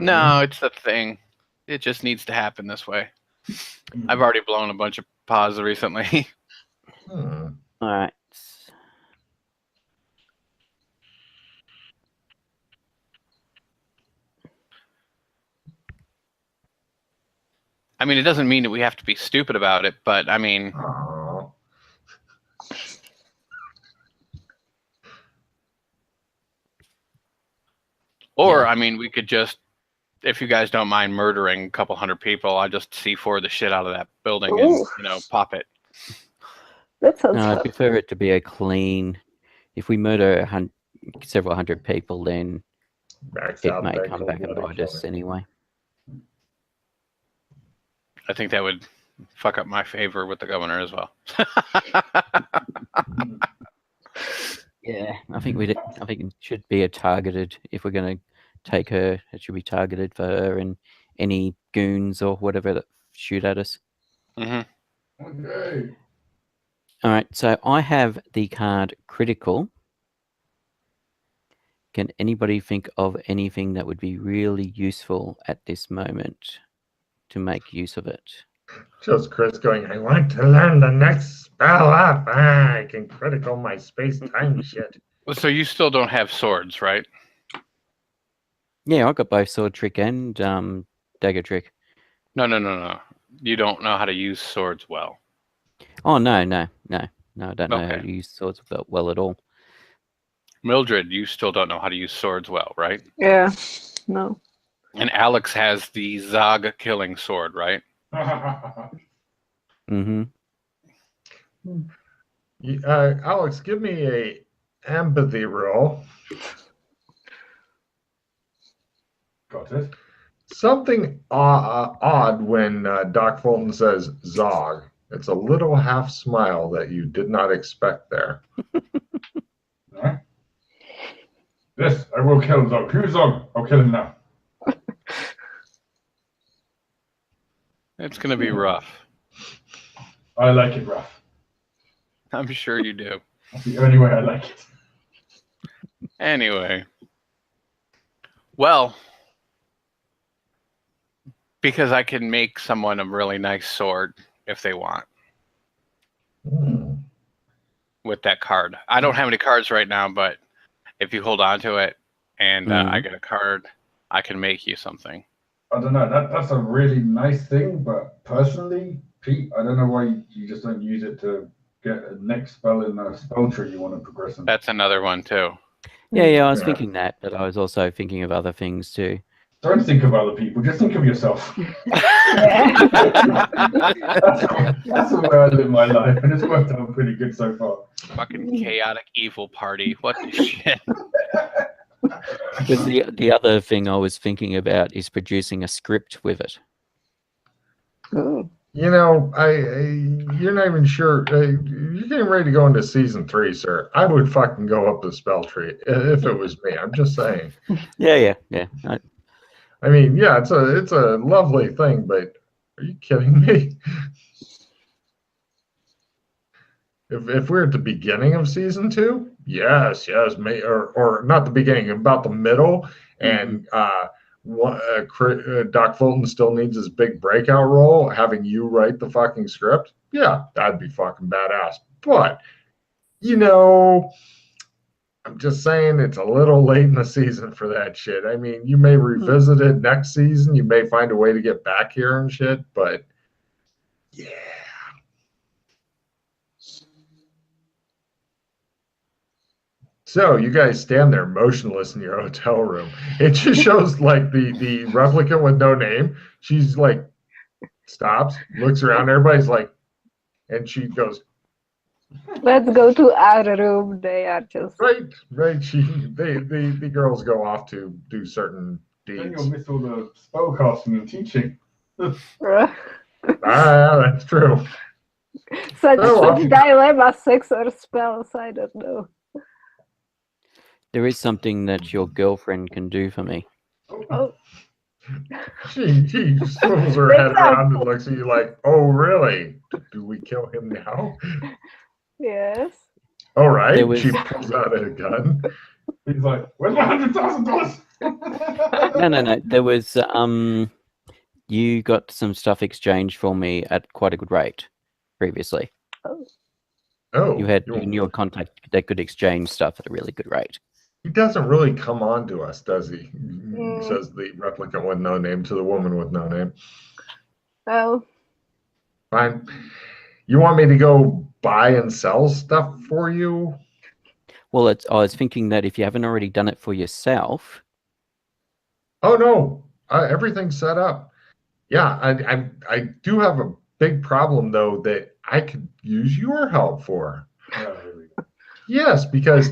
No, it's the thing. It just needs to happen this way. I've already blown a bunch of paws recently. All right. I mean, it doesn't mean that we have to be stupid about it, but I mean... Oh. Or, I mean, we could just, if you guys don't mind murdering a couple hundred people, I'll just C4 the shit out of that building and, you know, pop it. That sounds No, fun. I prefer it to be a clean... If we murder several hundred people, then it may come back and bite us anyway. I think that would fuck up my favor with the governor as well. Yeah, I think it should be a targeted. If we're going to take her, it should be targeted for her and any goons or whatever that shoot at us. Mm-hmm. Okay. All right, so I have the card critical. Can anybody think of anything that would be really useful at this moment to make use of it? Just Chris going, I want to learn the next spell up. I can critical my space-time shit. So you still don't have swords, right? Yeah, I got both sword trick and dagger trick. No. You don't know how to use swords well. Oh, no, I don't know how to use swords well at all. Mildred, you still don't know how to use swords well, right? Yeah, no. And Alex has the Zog killing sword, right? Mm-hmm. Alex, give me a empathy roll. Got it. Something odd when Doc Fulton says Zog. It's a little half smile that you did not expect there. Right. Yes, I will kill Zog. Who's Zog? I'll kill him now. It's going to be rough. I like it rough. I'm sure you do. That's the only way I like it. Anyway. Well, because I can make someone a really nice sword if they want. With that card. I don't have any cards right now, but if you hold on to it and I get a card, I can make you something. I don't know. That's a really nice thing, but personally, Pete, I don't know why you just don't use it to get a next spell in a spell tree you want to progress in. That's another one too. Yeah, I was thinking that, but I was also thinking of other things too. Don't think of other people, just think of yourself. That's the way I live my life, and it's worked out pretty good so far. Fucking chaotic evil party. What the shit? Because the other thing I was thinking about is producing a script with it. Ooh. You know, you're not even sure. You're getting ready to go into season 3, sir. I would fucking go up the spell tree if it was me. I'm just saying. Yeah. I mean, yeah, it's a lovely thing, but are you kidding me? If we're at the beginning of season 2, yes, or not the beginning, about the middle, and Doc Fulton still needs his big breakout role, having you write the fucking script, yeah, that'd be fucking badass. But, you know, I'm just saying it's a little late in the season for that shit. I mean, you may revisit it next season. You may find a way to get back here and shit, but yeah. So you guys stand there motionless in your hotel room. It just shows like the replicant with no name. She's like stops, looks around, everybody's like, and she goes, Let's go to our room. They are just right. The girls go off to do certain Then deeds. you'll miss all the spellcasting and teaching. That's true. such Oh, dilemma, sex or spells. I don't know. There is something that your girlfriend can do for me. Oh, She swivels her head around and looks at you like, oh, really? Do we kill him now? yes. All right. There was- She pulls out a gun. He's like, where's my $100,000? No. There was you got some stuff exchanged for me at quite a good rate previously. Oh, You had in your contact that could exchange stuff at a really good rate. he doesn't really come on to us, does he? Says the replicant with no name to the woman with no name. Well, fine. You want me to go buy and sell stuff for you? Well, I was thinking that if you haven't already done it for yourself. Oh no, everything's set up. Yeah, I do have a big problem though that I could use your help for. Yes, because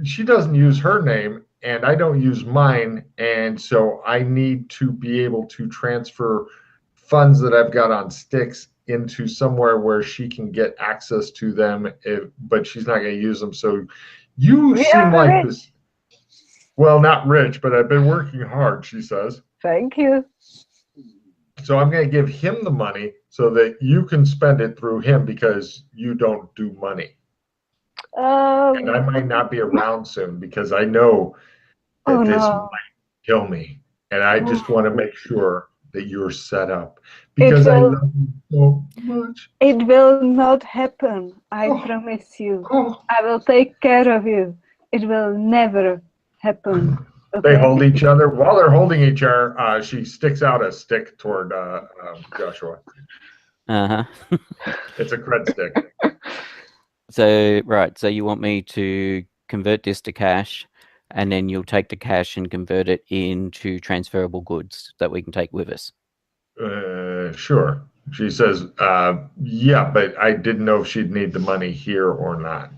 she doesn't use her name and I don't use mine, and so I need to be able to transfer funds that I've got on sticks into somewhere where she can get access to them, but she's not going to use them. So you seem like this. Well, not rich, but I've been working hard, she says. Thank you. So I'm going to give him the money so that you can spend it through him because you don't do money. And I might not be around soon because I know that this might kill me. And I just want to make sure that you're set up because I love you so much. It will not happen. I promise you. I will take care of you. It will never happen. Okay? They hold each other. While they're holding each other, she sticks out a stick toward Joshua. It's a cred stick. So you want me to convert this to cash, and then you'll take the cash and convert it into transferable goods that we can take with us. Sure. She says, yeah, but I didn't know if she'd need the money here or not.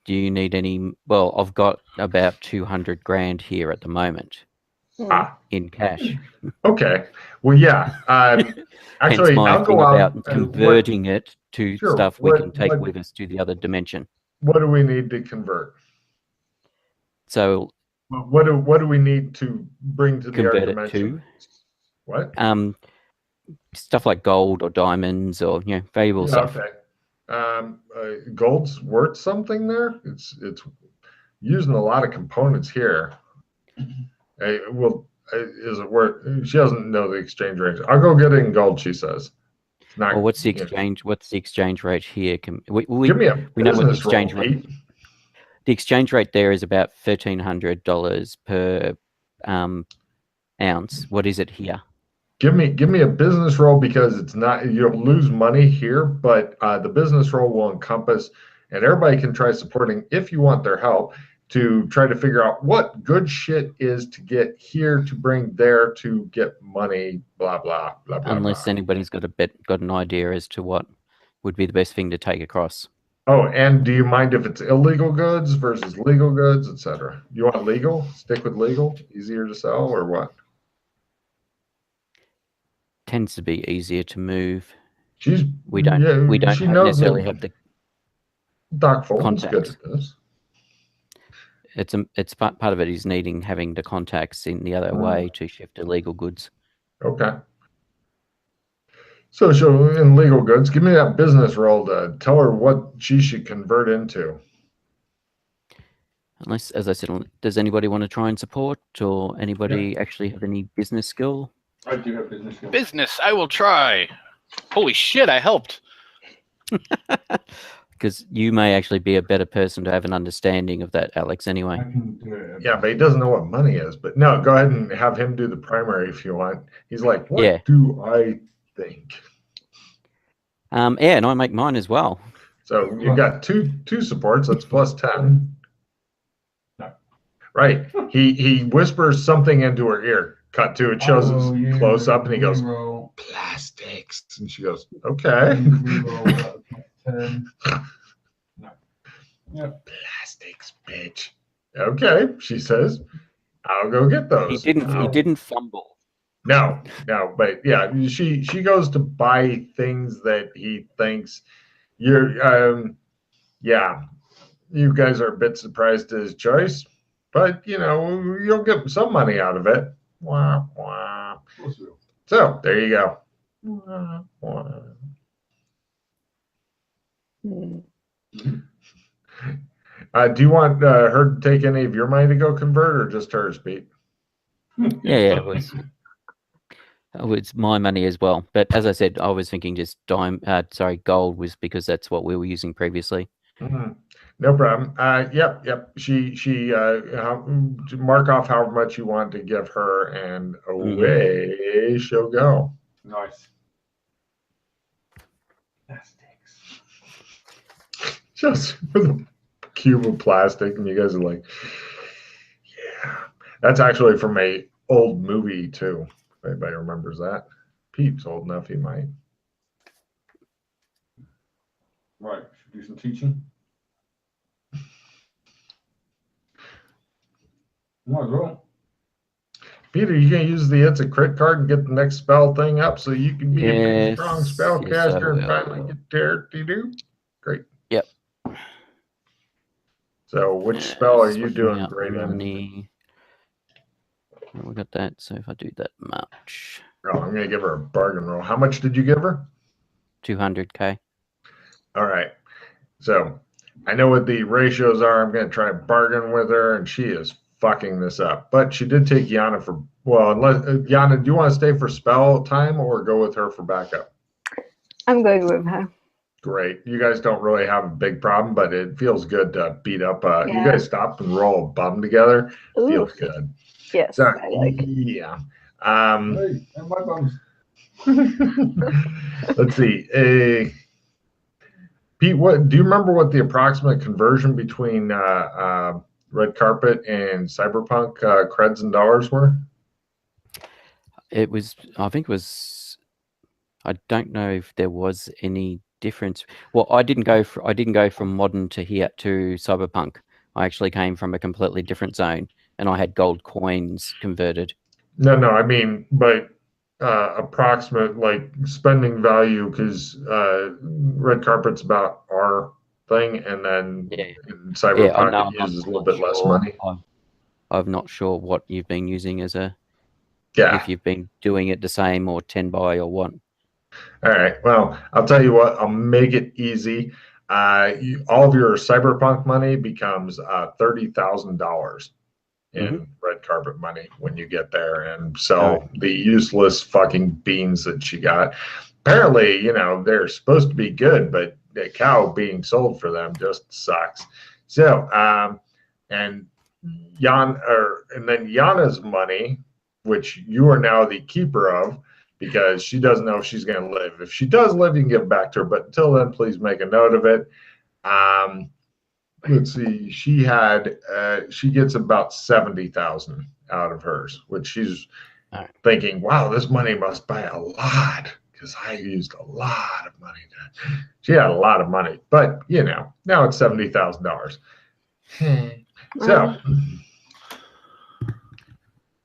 Do you need any? Well, I've got about 200 grand here at the moment in cash. Okay. Well, yeah. Actually, Hence my I'll thing go about out converting it to stuff we can take with us to the other dimension. What do we need to convert? So what do we need to bring to the other dimension? What? Stuff like gold or diamonds or valuable stuff. Okay. Gold's worth something there. It's using a lot of components here. Is it worth? She doesn't know the exchange rate. I'll go get it in gold. She says. Well, what's the exchange? What's the exchange rate here? Give me a know what the business exchange roll, rate. The exchange rate there is about $1,300 per ounce. What is it here? Give me a business roll because it's not, you'll lose money here, but the business roll will encompass, and everybody can try supporting if you want their help to try to figure out what good shit is to get here to bring there to get money, blah blah blah blah. Unless anybody's got an idea as to what would be the best thing to take across. Oh, and do you mind if it's illegal goods versus legal goods, etc.? You want legal? Stick with legal? Easier to sell or what? Tends to be easier to move. We don't necessarily have the Doc Fulton's good at this. It's part of it is having the contacts in the other way to shift illegal goods. Okay. So in legal goods, give me that business roll to tell her what she should convert into. Unless, as I said, does anybody want to try and support, or anybody actually have any business skill? I do have business skill. Business, I will try. Holy shit, I helped. Because you may actually be a better person to have an understanding of that, Alex, anyway. Yeah, but he doesn't know what money is. But no, go ahead and have him do the primary if you want. He's like, what do I think? And I make mine as well. So you got two supports. That's plus 10. No. Right. He whispers something into her ear. Cut to it shows his close up, and he goes, plastics. And she goes, okay. No. Yep. Plastics, bitch. Okay, she says, I'll go get those. He didn't fumble. No, but yeah, she goes to buy things that he thinks you guys are a bit surprised at his choice, but you'll get some money out of it. Wah, wah. So there you go. Wah, wah. Do you want her to take any of your money to go convert, or just hers, Pete? Yeah, it was. It's my money as well. But as I said, I was thinking just gold was because that's what we were using previously. Mm-hmm. No problem. Yep. She mark off how much you want to give her, and away she'll go. Nice. Just with a cube of plastic, and you guys are like, yeah. That's actually from a old movie too. If anybody remembers that. Pete's old enough, he might. Right, should we do some teaching? Might as well. Peter, you gonna use the It's a Crit card and get the next spell thing up so you can be a big, strong spellcaster and finally get there to do? Great. Yep. So which spell are you doing great in? We got that, so if I do that much. Oh, I'm gonna give her a bargain roll. How much did you give her? 200k. All right. So I know what the ratios are. I'm gonna try and bargain with her, and she is fucking this up. But she did take Yana for, well, unless Yana, do you want to stay for spell time or go with her for backup? I'm going with her. Great. You guys don't really have a big problem, but it feels good to beat up. You guys stop and roll a bum together. Ooh. Feels good. Yes, so, I like it. Yeah. Hey, and my bums. Let's see. Pete, what do you remember what the approximate conversion between red carpet and cyberpunk creds and dollars were? It was, I think it was, I don't know if there was any difference. Well, I didn't go from modern to here to cyberpunk. I actually came from a completely different zone, and I had gold coins converted. No, I mean, but approximate like spending value, because red carpet's about our thing, and then in cyberpunk it uses a little bit less money. I'm not sure what you've been using as a if you've been doing it the same or 10 by or what. All right, well, I'll tell you what, I'll make it easy. All of your cyberpunk money becomes $30,000 in red carpet money when you get there and sell the useless fucking beans that she got. Apparently, they're supposed to be good, but the cow being sold for them just sucks. So, and then Yana's money, which you are now the keeper of, because she doesn't know if she's going to live. If she does live, you can give it back to her. But until then, please make a note of it. Let's see. She gets about 70,000 out of hers, which she's thinking, wow, this money must buy a lot, because I used a lot of money. She had a lot of money, but now it's $70,000. So,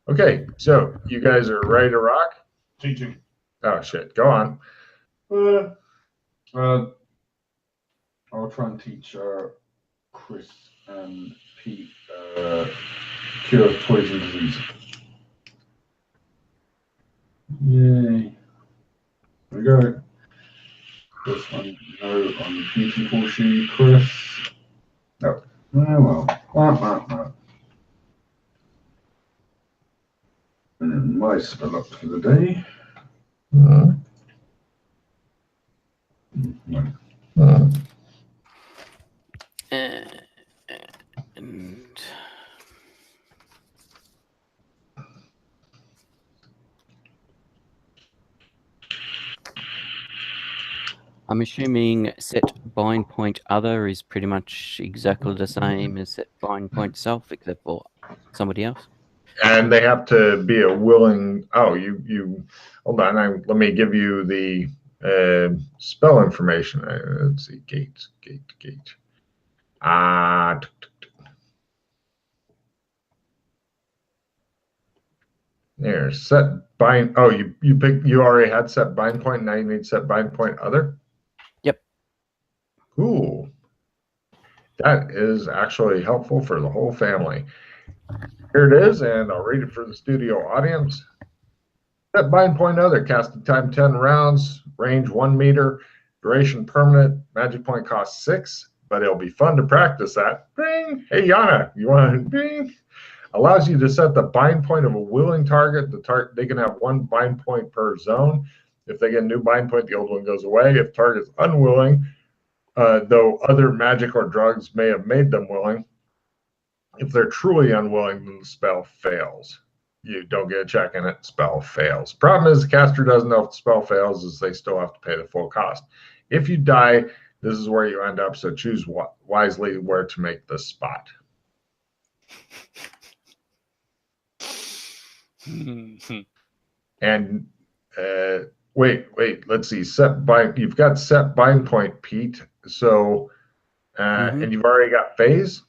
okay, so you guys are ready to rock? Teaching. Oh shit, go on. I'll try and teach Chris and Pete cure of poison disease. Yay. There we go. This one, no, on the beautiful she, Chris. No. Oh well. And then my spell up for the day. And I'm assuming set bind point other is pretty much exactly the same as set bind point self, except for somebody else. And they have to be a willing. Oh, you hold on. Let me give you the spell information. Let's see. Gate. There. Set bind. Oh, you already had set bind point. Now you need set bind point other. Yep. Cool. That is actually helpful for the whole family. Here it is, and I'll read it for the studio audience. Set bind point other, casting time 10 rounds, range 1 meter, duration permanent, magic point cost 6, but it'll be fun to practice that. Bing! Hey, Yana, you want to bing? Allows you to set the bind point of a willing target. They can have one bind point per zone. If they get a new bind point, the old one goes away. If target's unwilling, though other magic or drugs may have made them willing, if they're truly unwilling, then the spell fails. You don't get a check in it, spell fails. Problem is the caster doesn't know if the spell fails, is they still have to pay the full cost. If you die, this is where you end up, so choose wisely where to make the spot. And wait, let's see. You've got set bind point, Pete. So, and you've already got phase.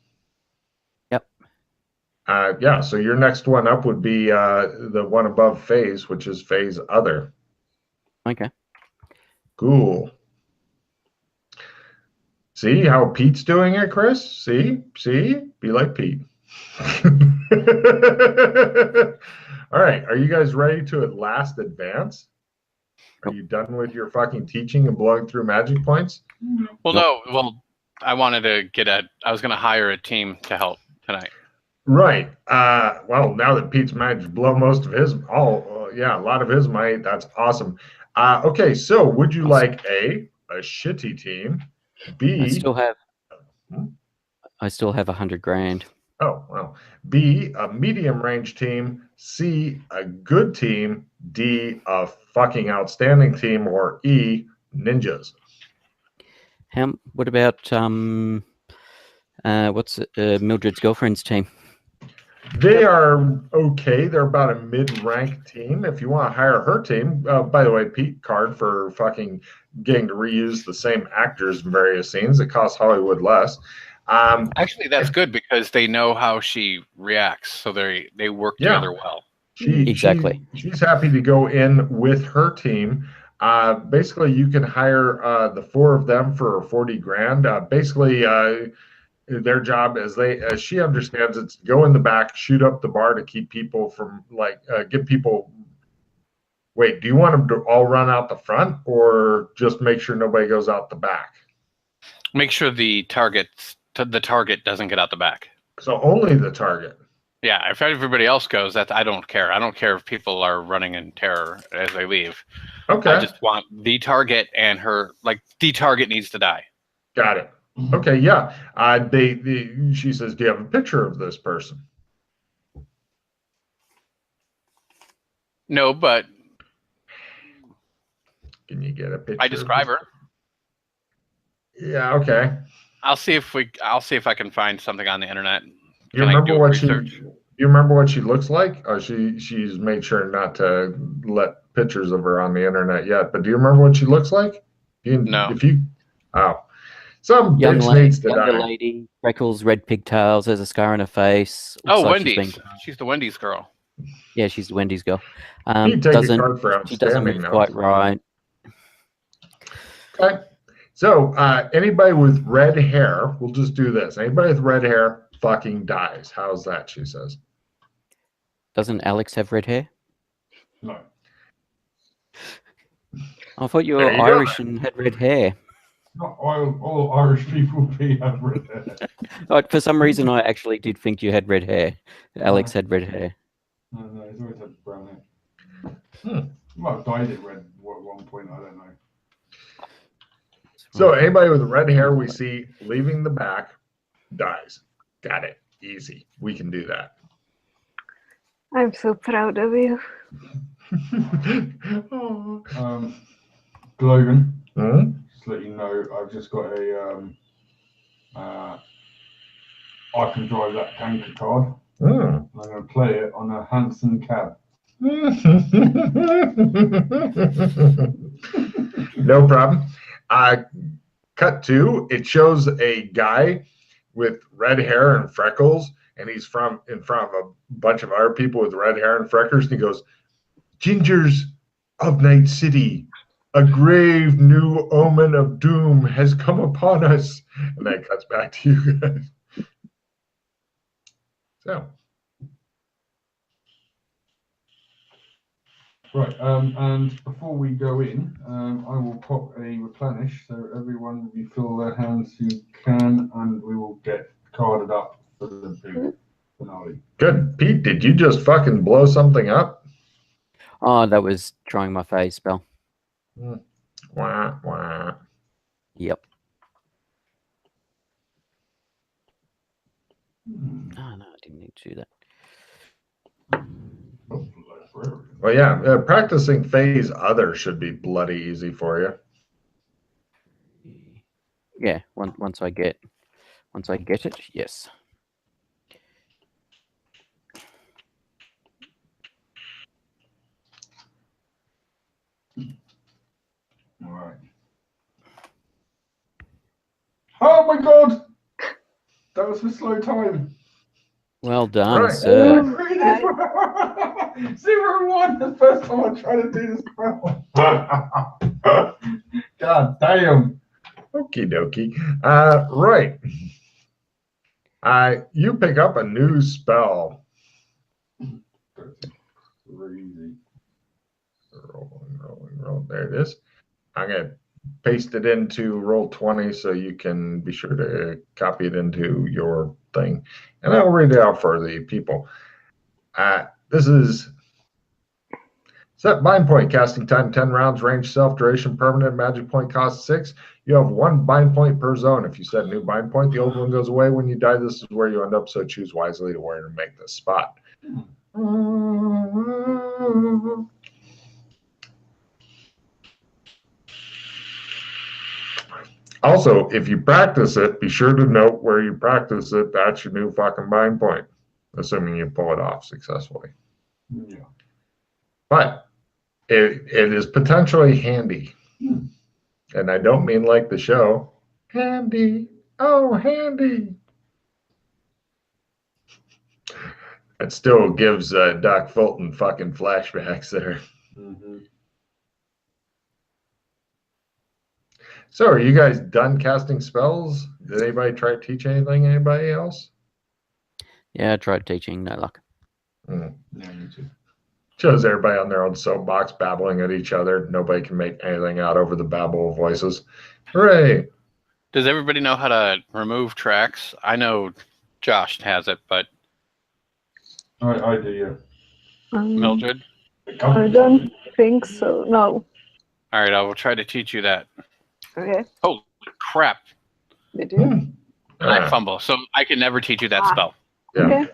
Yep. Yeah. So your next one up would be the one above phase, which is phase other. Okay. Cool. See how Pete's doing it, Chris? See, be like Pete. All right, are you guys ready to at last advance? Are you done with your fucking teaching and blowing through magic points? Well, no. Well, I wanted to I was going to hire a team to help tonight. Right. Well, now that Pete's managed to blow most of his, a lot of his might, that's awesome. Okay, so would you like a shitty team? B. I still have 100 grand. Oh, well. B, a medium range team. C, a good team. D, a fucking outstanding team. Or E, ninjas. What about Mildred's girlfriend's team? They are okay. They're about a mid-rank team. If you want to hire her team, by the way, Pete card for fucking getting to reuse the same actors in various scenes. It costs Hollywood less. Actually, that's good because they know how she reacts, so they work together well. Exactly. She's happy to go in with her team. Basically, you can hire the four of them for 40 grand. Basically, their job, as she understands it, go in the back, shoot up the bar to keep people from get people. Wait, do you want them to all run out the front, or just make sure nobody goes out the back? Make sure the target doesn't get out the back. So only the target. Yeah, if everybody else goes, I don't care. I don't care if people are running in terror as they leave. Okay. I just want the target and her. The target needs to die. Got it. Okay, yeah. She says, "Do you have a picture of this person?" No, but can you get a picture? I describe her. Yeah. Okay. I'll see if I can find something on the internet. You remember what she looks like? Oh, she's made sure not to let pictures of her on the internet yet. But do you remember what she looks like? No. Some young bitch needs to die. lady, freckles, red pigtails, has a scar on her face. Wendy's. She's the Wendy's girl. Yeah, she's the Wendy's girl. She doesn't move quite right. Okay. So anybody with red hair, we'll just do this. Anybody with red hair fucking dies. How's that, she says. Doesn't Alex have red hair? No. I thought you were Irish and had red hair. Not all Irish people have red hair. For some reason, I actually did think you had red hair. Alex had red hair. No, he's always had brown hair. He might have dyed it red at one point, I don't know. So anybody with red hair we see leaving the back dies. Got it. Easy. We can do that. I'm so proud of you. Glogan, Hmm? just to let you know, I've just got I can drive that tanker card. Mm. I'm going to play it on a Hanson cab. No problem. Cut to, it shows a guy with red hair and freckles, and he's in front of a bunch of other people with red hair and freckles, and he goes, "Gingers of Night City, a grave new omen of doom has come upon us." And that cuts back to you guys. So. Right, and before we go in, I will pop a replenish so everyone refill their hands who can, and we will get carded up for the big finale. Good. Pete, did you just fucking blow something up? Oh, that was trying my phase spell. Wah, wah. Yep. Oh, no, I didn't need to do that. Well, yeah, practicing phase other should be bloody easy for you. Yeah, once I get it, yes. All right. Oh my god! That was a slow time. Well done, Right. sir. 0-1 the first time I tried to do this spell. God damn. Okie dokie. Right. You pick up a new spell. Crazy. Roll. There it is. I'm going to paste it into Roll20 so you can be sure to copy it into your thing. And I'll read it out for the people. This is set bind point, casting time 10 rounds, range self, duration permanent, magic point cost 6. You have 1 bind point per zone. If you set a new bind point, the old one goes away when you die. This is where you end up, so choose wisely to where to make this spot. Also, if you practice it, be sure to note where you practice it. That's your new fucking bind point, assuming you pull it off successfully. Yeah. But it is potentially handy. And I don't mean like the show. Handy. Oh, handy. It still gives Doc Fulton fucking flashbacks there. Mm-hmm. So are you guys done casting spells? Did anybody try to teach anything? Anybody else? Yeah, I tried teaching, no luck. Yeah, me too. Shows everybody on their own soapbox babbling at each other. Nobody can make anything out over the babble of voices. Hooray! Does everybody know how to remove tracks? I know Josh has it, but I do, yeah. Mildred? I don't think so. No. All right, I will try to teach you that. Okay. Holy crap. Did you? I fumble, so I can never teach you that spell. Yeah. Okay.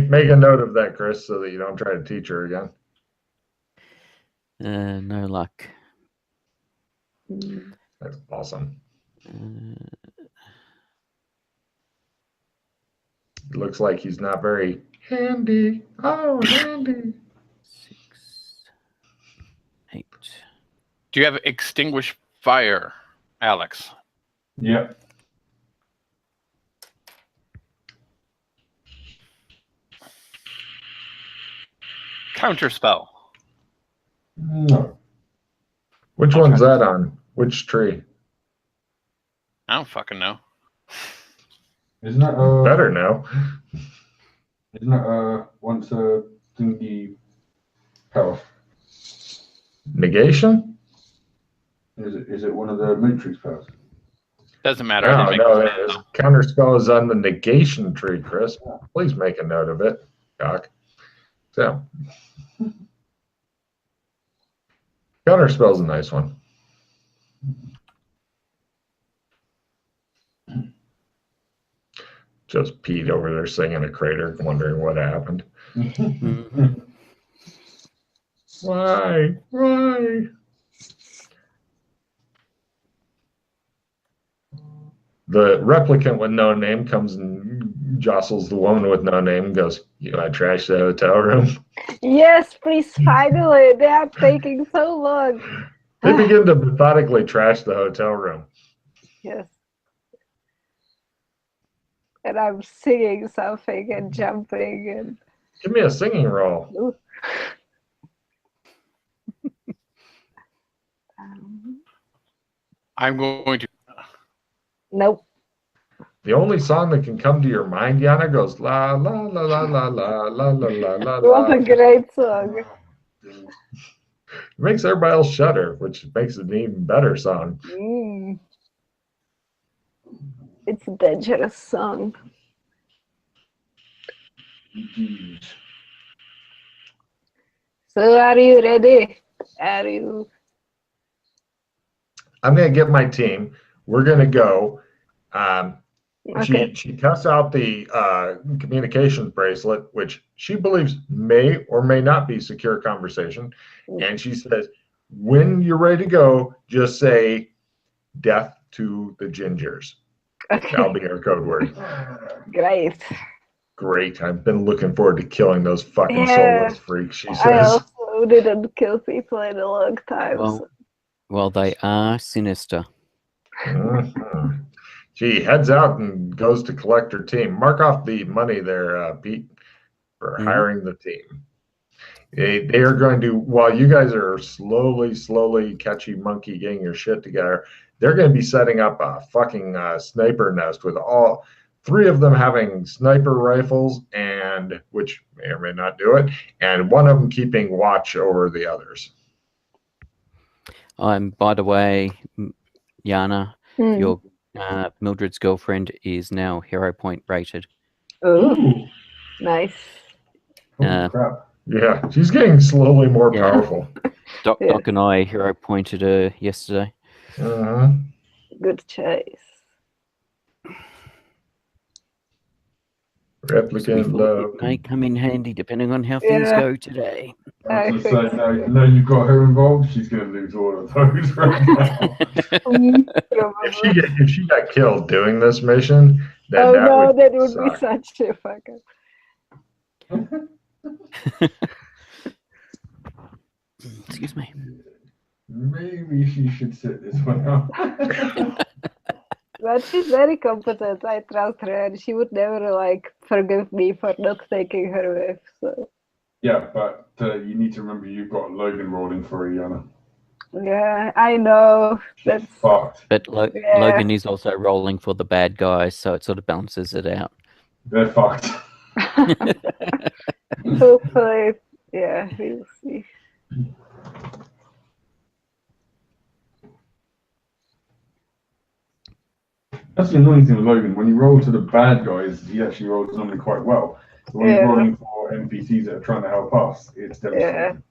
Make a note of that, Chris, so that you don't try to teach her again. No luck. That's awesome. It looks like he's not very handy. Oh, handy. 6, 8. Do you have extinguish fire, Alex? Yep. Counter spell. No. Which one's that on? Which tree? I don't fucking know. Isn't that Better know. Isn't that once a thingy power? Negation? Is it one of the matrix powers? Doesn't matter. I didn't make No, the it is. spell. Counter spell is on the negation tree, Chris. Please make a note of it, Doc. So, counter spell's a nice one. Just Pete over there singing a crater, wondering what happened. Why? Why? The replicant with no name comes and jostles the woman with no name and goes, "You want to trash the hotel room?" Yes, please, finally. They are taking so long. They begin to methodically trash the hotel room. Yes. And I'm singing something and jumping and. Give me a singing roll. Ooh. I'm going to. Nope. The only song that can come to your mind, Yana, goes la la la la la la la la la la. What a great song. makes everybody else shudder, which makes it an even better song. It's a dangerous song. So are you ready? Are you? I'm going to get my team. We're going to go. Okay. She tests out the communications bracelet, which she believes may or may not be secure conversation. And she says, when you're ready to go, just say death to the gingers. Okay. That'll be her code word. Great. Great. I've been looking forward to killing those fucking Yeah. soulless freaks, she I says. also didn't kill people in a long time. Well, they are sinister. Mhm. She heads out and goes to collect her team. Mark off the money there, Pete, for hiring the team. They are going to, while you guys are slowly, catchy monkey getting your shit together, they're going to be setting up a fucking sniper nest with all three of them having sniper rifles, and which may or may not do it, and one of them keeping watch over the others. By the way, Yana, your Mildred's girlfriend is now hero point rated. Oh, nice. Holy crap. Yeah, she's getting slowly more powerful. Doc and I hero pointed her yesterday. Good choice. Replicant love. It may come in handy depending on how things go today. I was just saying, now you've got her involved, she's going to lose all of those right now. If she got killed doing this mission, then that would be such a fuck up. Excuse me. Maybe she should sit this one out. But she's very competent. I trust her, and she would never forgive me for not taking her with. So. Yeah, but you need to remember you've got Logan rolling for Iana. Yeah, I know. That's fucked. But Logan is also rolling for the bad guys, so it sort of balances it out. They're fucked. Hopefully, yeah, we'll see. That's the annoying thing with Logan. When you roll to the bad guys, he actually rolls normally quite well. But when you're rolling for NPCs that are trying to help us, it's devastating.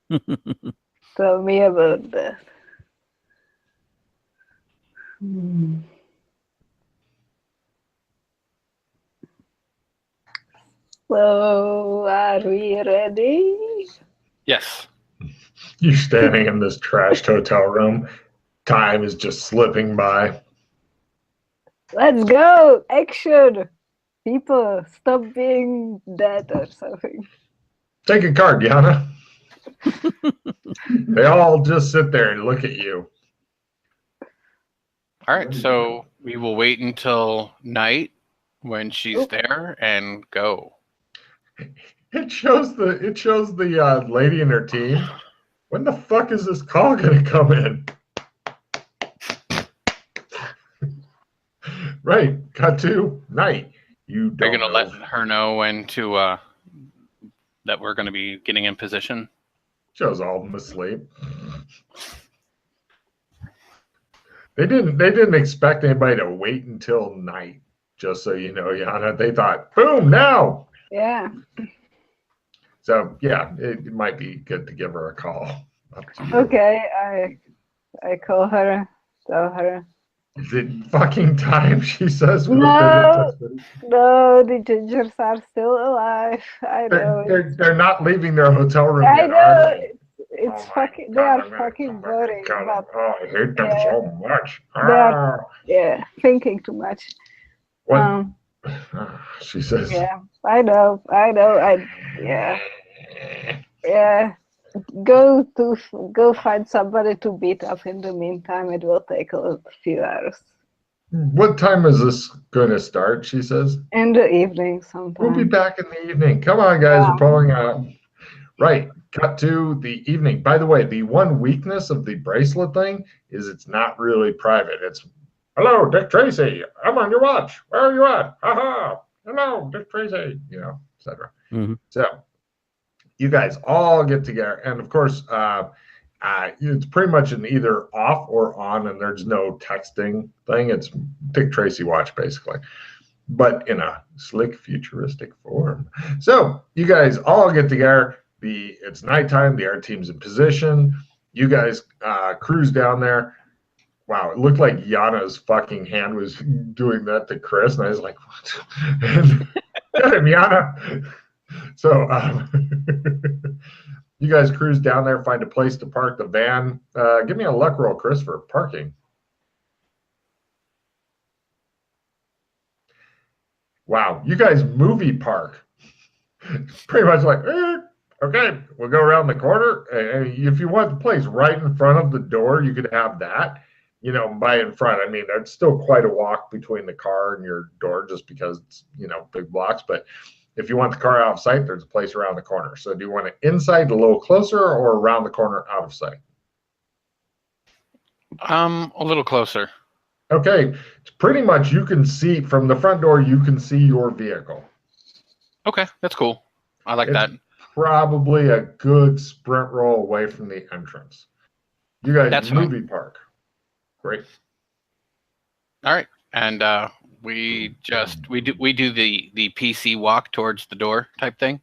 Yeah. Tell me about that. So, are we ready? Yes. You're standing in this trashed hotel room. Time is just slipping by. Let's go! Action! People, stop being dead or something. Take a card, Yana. They all just sit there and look at you. All right, so we will wait until night when she's there and go. It shows the lady and her team. When the fuck is this call gonna come in? Right, cut to night. You don't Are you gonna know. let her know when to that we're gonna be getting in position? Shows all of them asleep. They didn't expect anybody to wait until night. Just so you know, Yana, they thought, boom, now. Yeah. So yeah, it might be good to give her a call. Up to you. Okay, I call her, tell her. Is it fucking time? She says. No, the gingers are still alive. I know. They're not leaving their hotel room I yet, know. are they? It's fucking. They are fucking boring. But I hate them so much. They are, thinking too much. What? She says. Yeah, I know. Yeah. Go find somebody to beat up. In the meantime, it will take a few hours. What time is this going to start? She says. In the evening sometime. We'll be back in the evening. Come on, guys. We're pulling out. Right. Cut to the evening. By the way, the one weakness of the bracelet thing is it's not really private. It's, hello, Dick Tracy. I'm on your watch. Where are you at? Haha. Hello, Dick Tracy. etc. So you guys all get together, and of course, It's pretty much an either off or on, and there's no texting thing. It's Dick Tracy watch, basically, but in a slick, futuristic form. So you guys all get together. It's nighttime. The art team's in position. You guys cruise down there. Wow, it looked like Yana's fucking hand was doing that to Chris, and I was like, what? And, get him, Yana. So you guys cruise down there, find a place to park the van. Give me a luck roll, Chris, for parking. Wow, you guys movie park. Pretty much like, okay, we'll go around the corner. If you want the place right in front of the door, you could have that. By in front, I mean, there's still quite a walk between the car and your door just because it's, big blocks. But if you want the car out of sight, there's a place around the corner. So do you want it inside a little closer or around the corner out of sight? A little closer. Okay. It's pretty much you can see from the front door, you can see your vehicle. Okay, that's cool. I like that. Probably a good sprint roll away from the entrance. You guys That's movie fine. Park. Great. All right, and we do the PC walk towards the door type thing.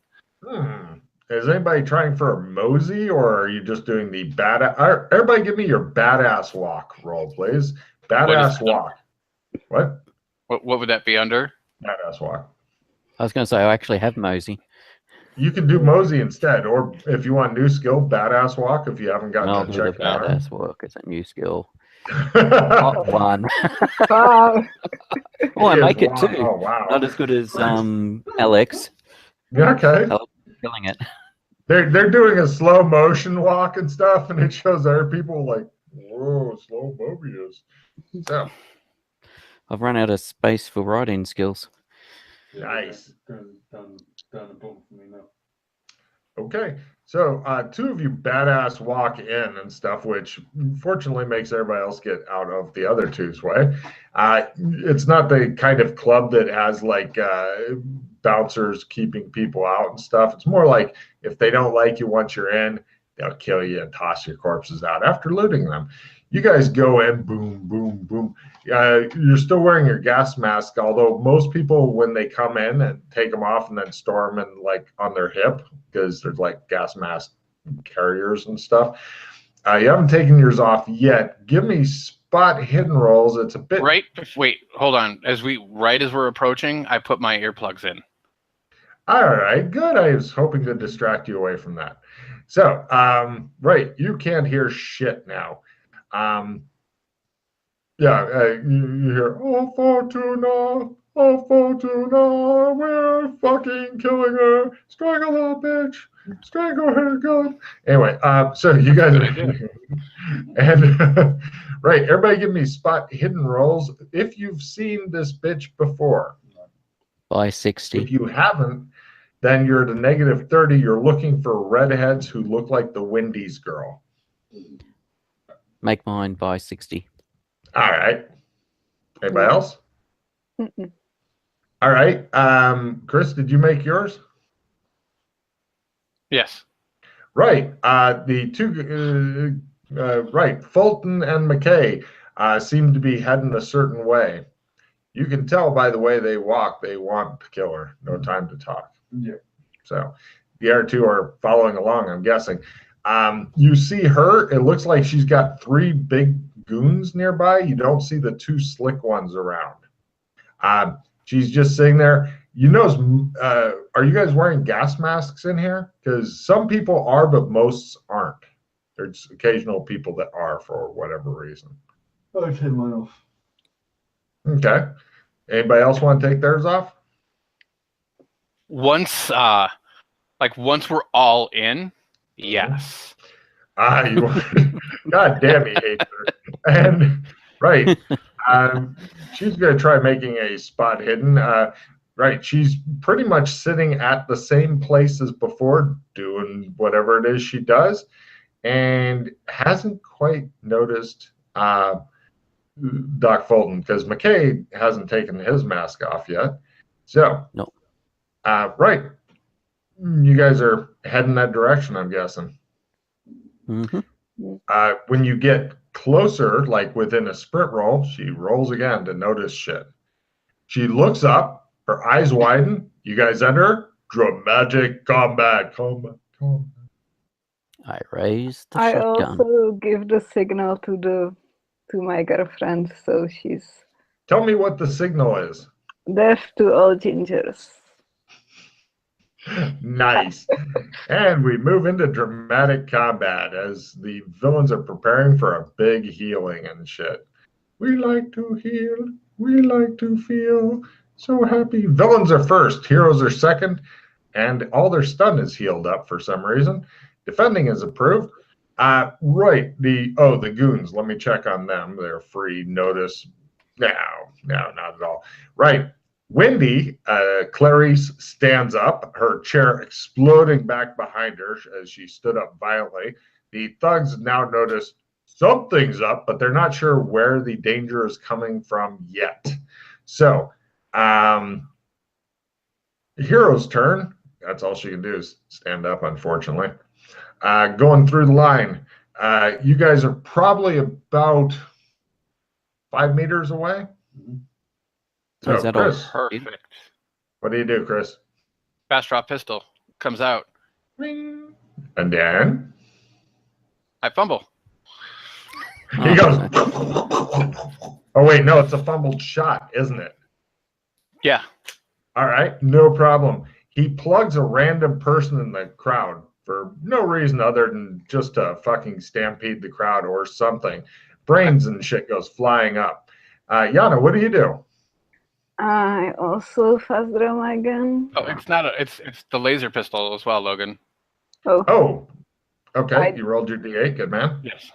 Is anybody trying for a mosey, or are you just doing the badass? Everybody, give me your badass walk roll, please. Badass walk. What? What would that be under? Badass walk. I was going to say I actually have mosey. You can do mosey instead, or if you want new skill, badass walk. If you haven't gotten I'll that do the checked out. badass walk. It's a new skill. Hot one. Wow. Oh, I make it too. Oh, wow. Not as good as Alex. Yeah, okay. Alex is killing it. They're doing a slow motion walk and stuff, and it shows other people like, whoa, slow Mobius. So I've run out of space for writing skills. nice. Done a bump for me now. Okay, so two of you badass walk in and stuff, which fortunately makes everybody else get out of the other two's way. It's not the kind of club that has like bouncers keeping people out and stuff. It's more like if they don't like you once you're in, they'll kill you and toss your corpses out after looting them. You guys go in, boom, boom, boom. You're still wearing your gas mask, although most people, when they come in and take them off and then store them in, like on their hip, because there's like gas mask carriers and stuff. You haven't taken yours off yet. Give me spot hidden rolls. It's a bit right. Wait, hold on. As we're approaching, I put my earplugs in. All right, good. I was hoping to distract you away from that. So, right, you can't hear shit now. You hear, oh, Fortuna, we're fucking killing her. Strangle her, bitch. Strangle her, God. Anyway, so you guys are, and right, everybody give me spot hidden rolls if you've seen this bitch before. By 60. If you haven't, then you're at a -30. You're looking for redheads who look like the Wendy's girl. Make mine by 60. All right. Anybody else? Mm-mm. All right. Chris, did you make yours? Yes. Right. The two, right, Fulton and McKay seem to be heading a certain way. You can tell by the way they walk, they want to kill her. No time to talk. Yeah. So the other two are following along, I'm guessing. You see her. It looks like she's got 3 big goons nearby. You don't see the 2 slick ones around. She's just sitting there. Are you guys wearing gas masks in here? Because some people are, but most aren't. There's occasional people that are for whatever reason. I take mine off. Okay. Anybody else want to take theirs off? Once we're all in, yes. God damn, he hates her. And right, she's gonna try making a spot hidden. Right, she's pretty much sitting at the same place as before, doing whatever it is she does, and hasn't quite noticed Doc Fulton, because McKay hasn't taken his mask off yet. So, no. Right, you guys are heading that direction, I'm guessing. Mm-hmm. When you get closer, like within a sprint roll, she rolls again to notice shit. She looks up, her eyes widen. You guys enter. Dramatic combat. I raise the I shotgun. also give the signal to my girlfriend, so she's Tell me what the signal is. deaf to all gingers. Nice. And we move into dramatic combat as the villains are preparing for a big healing and shit. We like to heal. We like to feel so happy. Villains are first. Heroes are second. And all their stun is healed up for some reason. Defending is approved. Right. The goons. Let me check on them. They're free. Notice. No, not at all. Right. Wendy, Clarice stands up, her chair exploding back behind her as she stood up violently. The thugs now notice something's up, but they're not sure where the danger is coming from yet. So, hero's turn. That's all she can do is stand up, unfortunately. Going through the line, you guys are probably about 5 meters away. So is that all Chris, Perfect. what do you do, Chris? Fast draw pistol comes out. Ring. And then I fumble. he goes. Oh wait, no, it's a fumbled shot, isn't it? Yeah. All right, no problem. He plugs a random person in the crowd for no reason other than just to fucking stampede the crowd or something. Brains and shit goes flying up. Yana, what do you do? I also fast draw my gun. Oh, it's not it's the laser pistol as well, Logan. Oh, okay. You rolled your D8. Good man. Yes.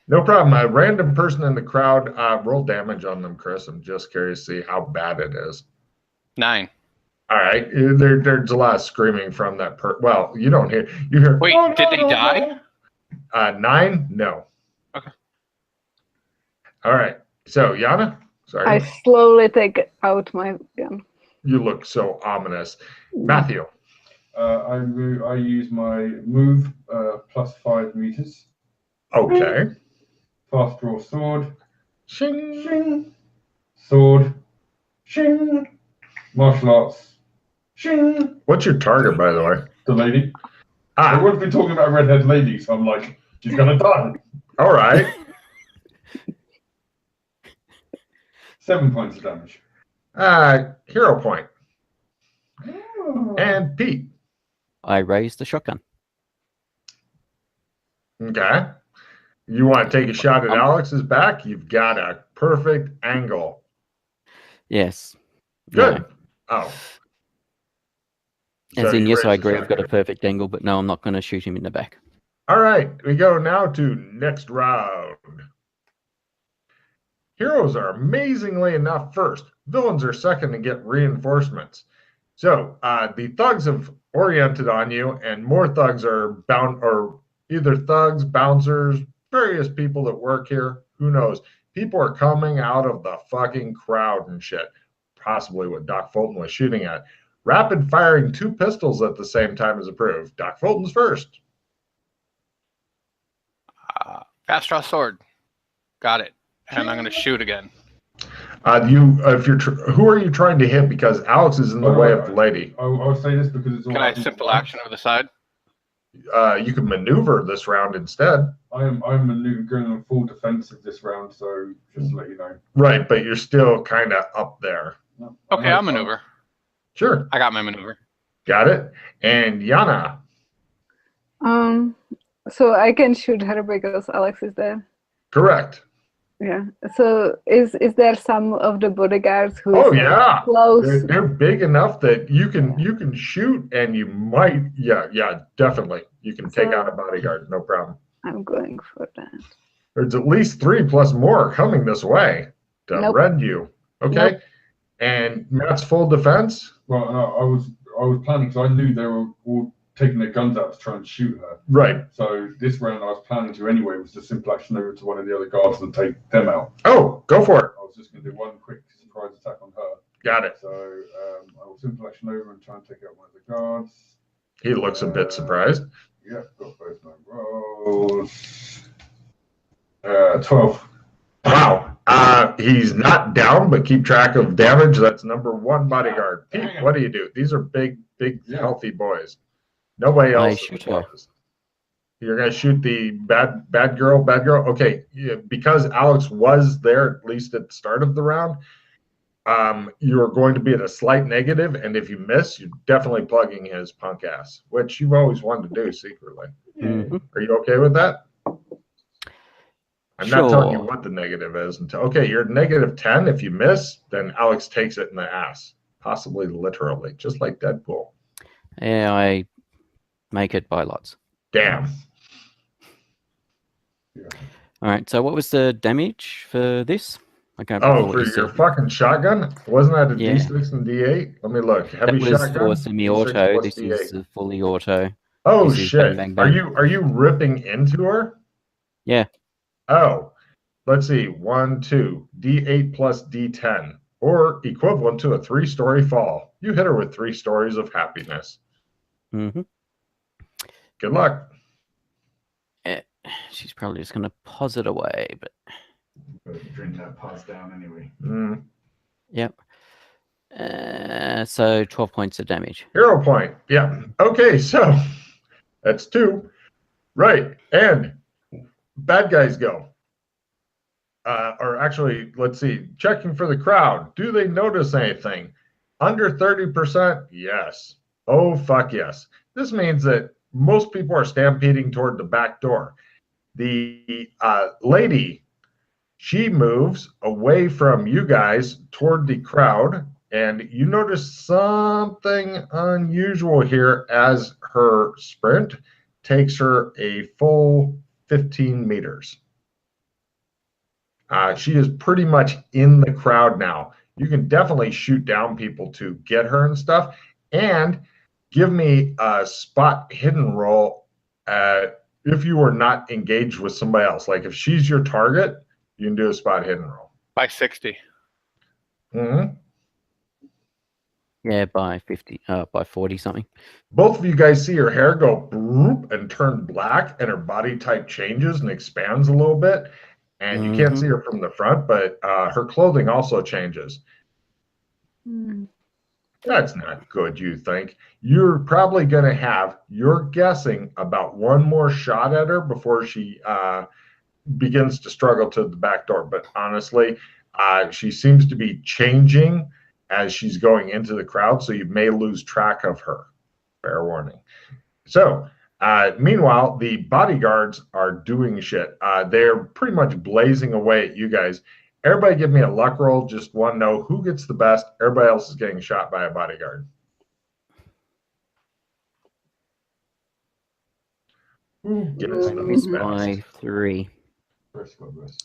No problem. A random person in the crowd. Roll damage on them, Chris. I'm just curious to see how bad it is. 9. All right. There's a lot of screaming from that well, you don't hear. You hear. Wait, "Oh, did they die? 9? No. Okay. All right. So, Yana? Sorry. I slowly take out my gun. You look so ominous. Matthew? I use my move +5 meters. Okay. Fast draw sword. Shing. Shing. Sword. Shing. Martial arts. Shing. What's your target, by the way? The lady. I wouldn't be talking about a redhead lady, so I'm like, she's gonna die. All right. 7 points of damage. Hero point. And Pete. I raise the shotgun. Okay. You want to take a shot at Alex's back? You've got a perfect angle. Yes. Good. No. Oh. As So in, you yes, I raised the agree. I've got a shotgun. perfect angle, but no, I'm not going to shoot him in the back. All right. We go now to next round. Heroes are amazingly enough first. Villains are second and get reinforcements. So the thugs have oriented on you, and more thugs are bound, or either thugs, bouncers, various people that work here. Who knows? People are coming out of the fucking crowd and shit. Possibly what Doc Fulton was shooting at. Rapid firing 2 pistols at the same time is approved. Doc Fulton's first. Fast draw sword. Got it. And I'm going to shoot again. Who are you trying to hit? Because Alex is in the way of the lady. I'll say this because it's all. Can I simple action over the side? You can maneuver this round instead. I'm going on full defensive this round, so just to let you know. Right, but you're still kind of up there. Okay, I'll maneuver. Sure. I got my maneuver. Got it. And Yana. So I can shoot her because Alex is there. Correct. Yeah. So is there some of the bodyguards who? Oh yeah. Close. They're big enough that you can shoot, and you might. Yeah, definitely. You can take out a bodyguard, no problem. I'm going for that. There's at least 3 plus more coming this way to rend you. Okay. Nope. And Matt's full defense. Well, no, I was planning because I knew they were all taking their guns out to try and shoot her. Right. So this round I was planning to anyway was to simple action over to one of the other guards and take them out. Oh, go for it. I was just going to do one quick surprise attack on her. Got it. So I will simple action over and try and take out one of the guards. He looks a bit surprised. Yeah, got both my rolls. 12. Wow. He's not down, but keep track of damage. That's number 1 bodyguard. Pete, what do you do? These are big, healthy boys. Nobody I else shoot her. was. You're gonna shoot the bad girl. Okay, yeah, because Alex was there at least at the start of the round. You're going to be at a slight negative, and if you miss, you're definitely plugging his punk ass, which you've always wanted to do secretly. Mhm. Are you okay with that? I'm not telling you Sure. what the negative is until you're at -10. If you miss, then Alex takes it in the ass, possibly literally, just like Deadpool. Yeah, I make it by lots. Damn. All right. So what was the damage for this? I can't Oh, recall what for you your said. fucking shotgun? Wasn't that a Yeah. D6 and D8? Let me look. That Heavy was shotgun. for semi-auto. D6 plus This D8. is a fully auto. Oh This is bang, shit! bang, bang. Are you ripping into her? Yeah. Oh, let's see. 1, 2, D8 plus D10, or equivalent to a 3-story fall. You hit her with 3 stories of happiness. Mm-hmm. Good luck. She's probably just going to pause it away, but Drink that pass down anyway. yep. So 12 points of damage. Hero point. Yeah. Okay, so that's 2. Right. And bad guys go. Or actually, let's see. Checking for the crowd. Do they notice anything? Under 30%? Yes. Oh, fuck yes. This means that most people are stampeding toward the back door. The lady, she moves away from you guys toward the crowd, and you notice something unusual here as her sprint takes her a full 15 meters. She is pretty much in the crowd now. You can definitely shoot down people to get her and stuff. And give me a spot hidden roll if you were not engaged with somebody else. Like if she's your target, you can do a spot hidden roll. By 60. Mm-hmm. Yeah, by 50, by 40 something. Both of you guys see her hair go boop and turn black, and her body type changes and expands a little bit. And you can't see her from the front, but her clothing also changes. That's not good, you think. You're probably going to have, you're guessing, about 1 more shot at her before she begins to struggle to the back door. But honestly, she seems to be changing as she's going into the crowd, so you may lose track of her. Fair warning. So, meanwhile, the bodyguards are doing shit. They're pretty much blazing away at you guys. Everybody give me a luck roll. Just want to know who gets the best. Everybody else is getting shot by a bodyguard. Who gets the Chris best? by 3.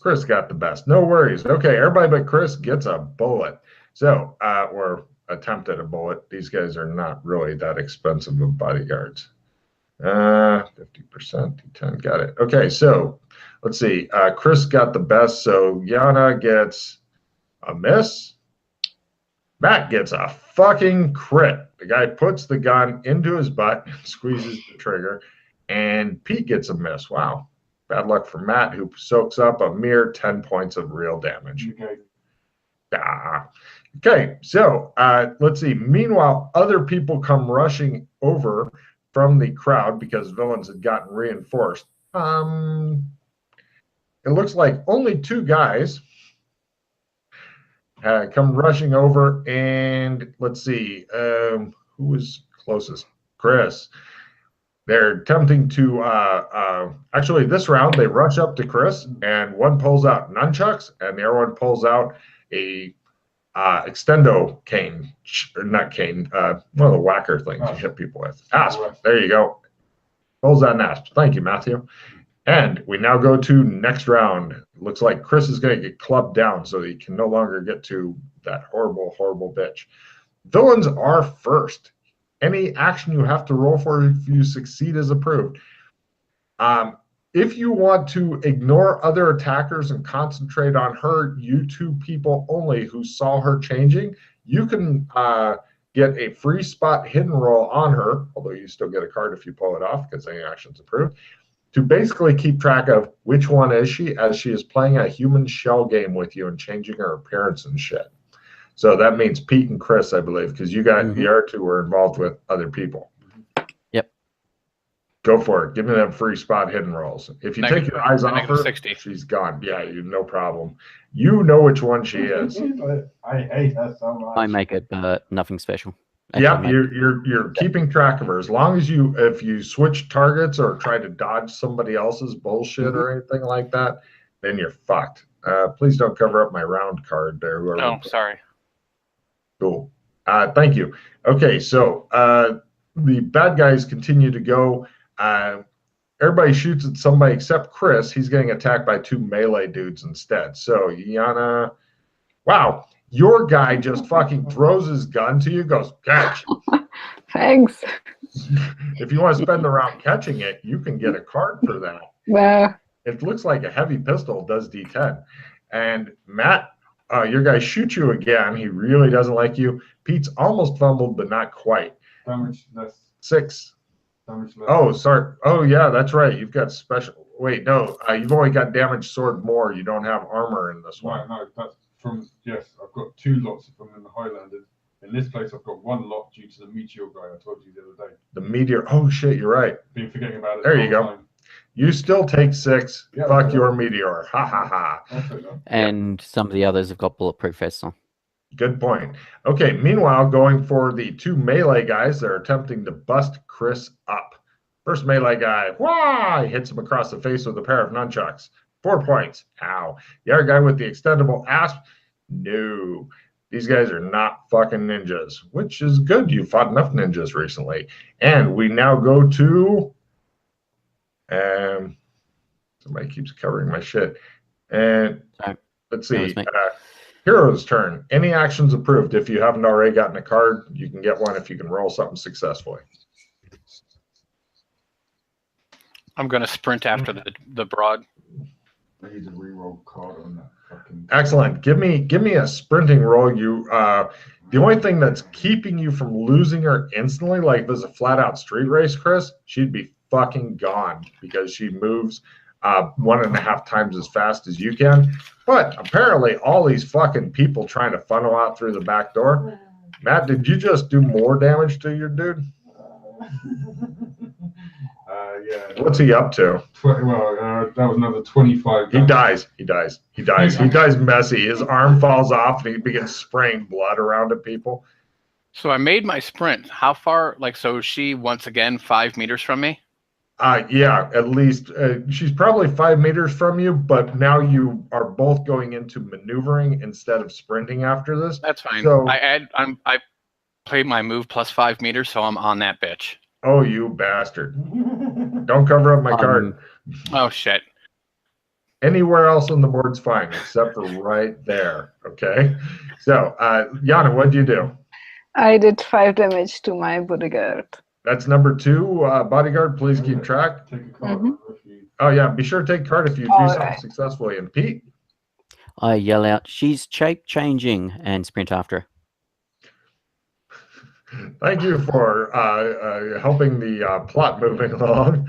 Chris got the best. No worries. Okay, everybody but Chris gets a bullet. So, or attempted a bullet. These guys are not really that expensive of bodyguards. 50%, D10, got it. Okay, so let's see. Chris got the best, so Yana gets a miss. Matt gets a fucking crit. The guy puts the gun into his butt, squeezes the trigger, and Pete gets a miss. Wow. Bad luck for Matt, who soaks up a mere 10 points of real damage. Okay, so let's see. Meanwhile, other people come rushing over from the crowd because villains had gotten reinforced. It looks like only 2 guys come rushing over, and let's see, who was closest? Chris. They're attempting to, actually this round, they rush up to Chris, and one pulls out nunchucks, and the other one pulls out a extendo cane, or not cane, one of the whacker things you hit people with. Asp, there you go. Pulls out an asp. Thank you, Matthew. And we now go to next round. Looks like Chris is going to get clubbed down so he can no longer get to that horrible, horrible bitch. Villains are first. Any action you have to roll for if you succeed is approved. If you want to ignore other attackers and concentrate on her, you 2 people only who saw her changing, you can get a free spot hidden roll on her, although you still get a card if you pull it off because any action's approved. to basically keep track of which one is she, as she is playing a human shell game with you and changing her appearance and shit. So that means Pete and Chris, I believe, because you got the other two were involved with other people. Yep. Go for it. Give me them free spot hidden rolls. If you take your eyes off her, 60. she's gone. Yeah, no problem. You know which one she is. I hate her so much. I make it, but nothing special. Yeah, you're keeping track of her. As long as if you switch targets or try to dodge somebody else's bullshit or anything like that, then you're fucked. Please don't cover up my round card there. Oh, sorry. Cool. Thank you. Okay, so the bad guys continue to go. Everybody shoots at somebody except Chris. He's getting attacked by 2 melee dudes instead. So Yana, wow, your guy just fucking throws his gun to you, goes, catch. Thanks. If you want to spend the round catching it, you can get a card for that. Well, It looks like a heavy pistol, does D10. And Matt, your guy shoots you again. He really doesn't like you. Pete's almost fumbled, but not quite. Damage less. 6. Damage less. Oh, sorry. Oh, yeah, that's right. You've got special. Wait, no. You've only got damage sword more. You don't have armor in this one. Right, no, that's from, yes, I've got 2 lots of them in the Highlanders. In this place, I've got 1 lot due to the meteor guy I told you the other day. The meteor. Oh, shit, you're right. Been forgetting about it. There you go. Time. You still take 6. Yeah, Fuck okay. your meteor. Ha, ha, ha. And some of the others have got bulletproof vests on. Good point. Okay, meanwhile, going for the 2 melee guys, they're attempting to bust Chris up. First melee guy, wah, hits him across the face with a pair of nunchucks. 4 points. Ow. The other guy with the extendable asp, no. These guys are not fucking ninjas, which is good. You fought enough ninjas recently. And we now go to... somebody keeps covering my shit. And let's see. Hero's turn. Any actions approved. If you haven't already gotten a card, you can get one if you can roll something successfully. I'm going to sprint after the broad. I need to reroll card on that fucking... Excellent. Give me a sprinting roll. You the only thing that's keeping you from losing her instantly, like if it was a flat out street race, Chris, she'd be fucking gone because she moves 1.5 times as fast as you can. But apparently all these fucking people trying to funnel out through the back door. Matt, did you just do more damage to your dude? Yeah. What's he up to? That was another 25. He dies messy. His arm falls off and he begins spraying blood around at people. So I made my sprint. How far? So she, once again, 5 meters from me? Yeah, at least. She's probably 5 meters from you, but now you are both going into maneuvering instead of sprinting after this. That's fine. So, I played my move plus 5 meters, so I'm on that bitch. Oh, you bastard. Don't cover up my card. Oh, shit. Anywhere else on the board's fine, except for right there, okay? So, Yana, what'd you do? I did 5 damage to my bodyguard. That's number 2. Bodyguard, please keep track. Take a card. Oh, yeah, be sure to take card if you do something successfully. And Pete? I yell out, she's shape changing, and sprint after her. Thank you for helping the plot moving along.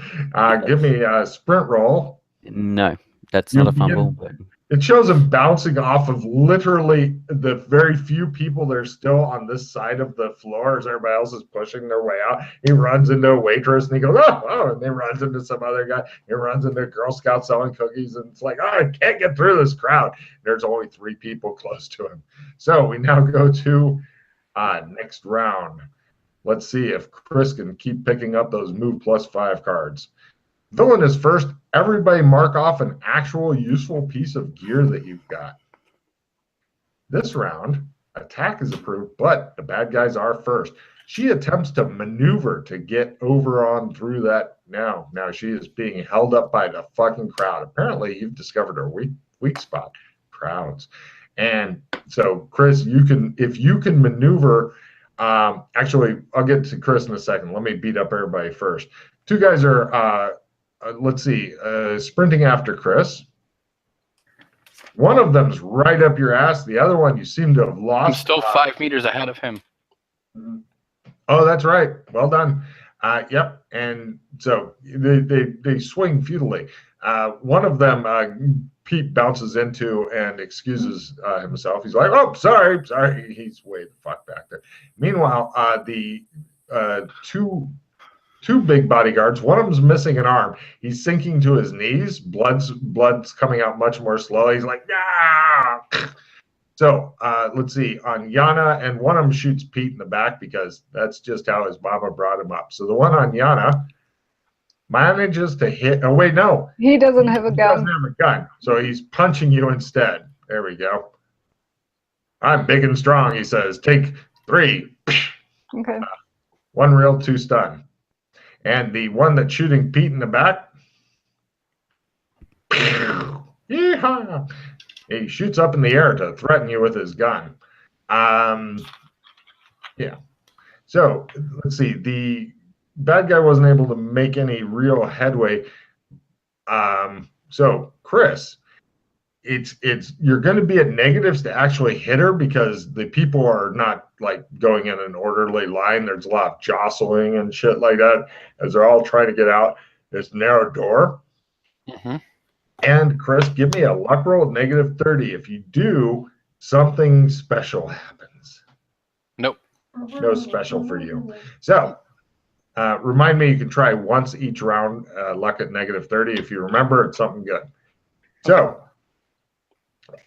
Give me a sprint roll. No, that's not a fumble. But... It shows him bouncing off of literally the very few people that are still on this side of the floor as everybody else is pushing their way out. He runs into a waitress and he goes, oh, and then runs into some other guy. He runs into a Girl Scout selling cookies and it's like, oh, I can't get through this crowd. There's only 3 people close to him. So we now go to next round. Let's see if Chris can keep picking up those move plus 5 cards. Villain is first. Everybody mark off an actual useful piece of gear that you've got. This round, attack is approved, but the bad guys are first. She attempts to maneuver to get over on through that now. Now she is being held up by the fucking crowd. Apparently you've discovered her weak spot, crowds. And so Chris, if you can maneuver, actually I'll get to Chris in a second. Let me beat up everybody first. 2 guys are let's see, sprinting after Chris. One of them's right up your ass. The other one you seem to have lost. I'm still 5 meters ahead of him. Oh, that's right. Well done. Yep. And so they swing futilely. One of them, Pete bounces into and excuses himself. He's like, "Oh, sorry." He's way the fuck back there. Meanwhile, the two big bodyguards. One of them's missing an arm. He's sinking to his knees. Blood's coming out much more slowly. He's like, "Ah!" So let's see. On Yana, and one of them shoots Pete in the back because that's just how his mama brought him up. So the one on Yana manages to hit. Oh wait, no. He doesn't have a gun. He doesn't have a gun. So he's punching you instead. There we go. "I'm big and strong," he says. "Take 3. Okay. 1 real, 2 stun. And the one that's shooting Pete in the back, yeehaw, he shoots up in the air to threaten you with his gun. Yeah. So let's see. The bad guy wasn't able to make any real headway. So Chris, you're going to be at negatives to actually hit her because the people are not like going in an orderly line. There's a lot of jostling and shit like that as they're all trying to get out this narrow door. Mm-hmm. And Chris, give me a luck roll at -30. If you do, something special happens. Nope. No special for you. So remind me, you can try once each round, luck at -30. If you remember, it's something good. So